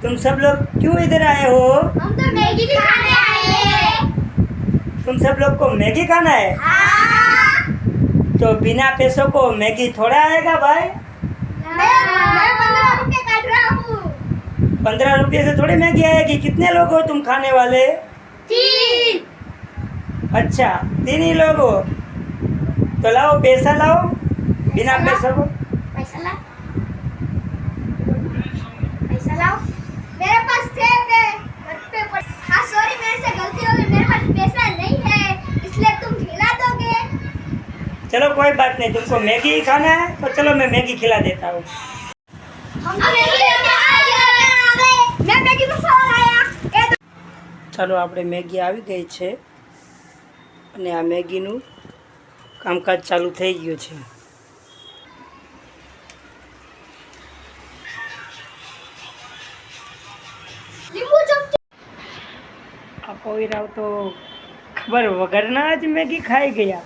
तुम सब लोग क्यों इधर आए हो? हम तो मैगी खाने आए हैं। तुम सब लोग को मैगी खाना है? हाँ। तो बिना पैसों को मैगी थोड़ा आएगा भाई। मैं 15 रुपए काट रहा हूँ। 15 रुपये से थोड़ी मैगी आएगी। कितने लोग हो तुम खाने वाले? 3। अच्छा 3 ही लोग हो। तो लाओ पैसा लाओ। बिना पैसों को पैसा ला। पैसा लाओ। मेरे पास थे पे घर पे पड़े। हाँ सॉरी, मेरे से गलती हो गई। मेरे पास पैसा नहीं है, इसलिए तुम खिला दोगे? चलो कोई बात नहीं, तुमको मैगी ही खाना है तो चलो मैं मैगी खिला देता हूँ। हम मैगी लेके आ गए। मैं मैगी मसाला लाया। ચાલો આપણે મેગી આવી ગઈ છે અને આ મેગીનું કામકાજ ચાલુ થઈ ગયું છે. લીંબુ ચમચી. આ પોઈરાવ તો ખબર વગરના જ મેગી ખાઈ ગયા.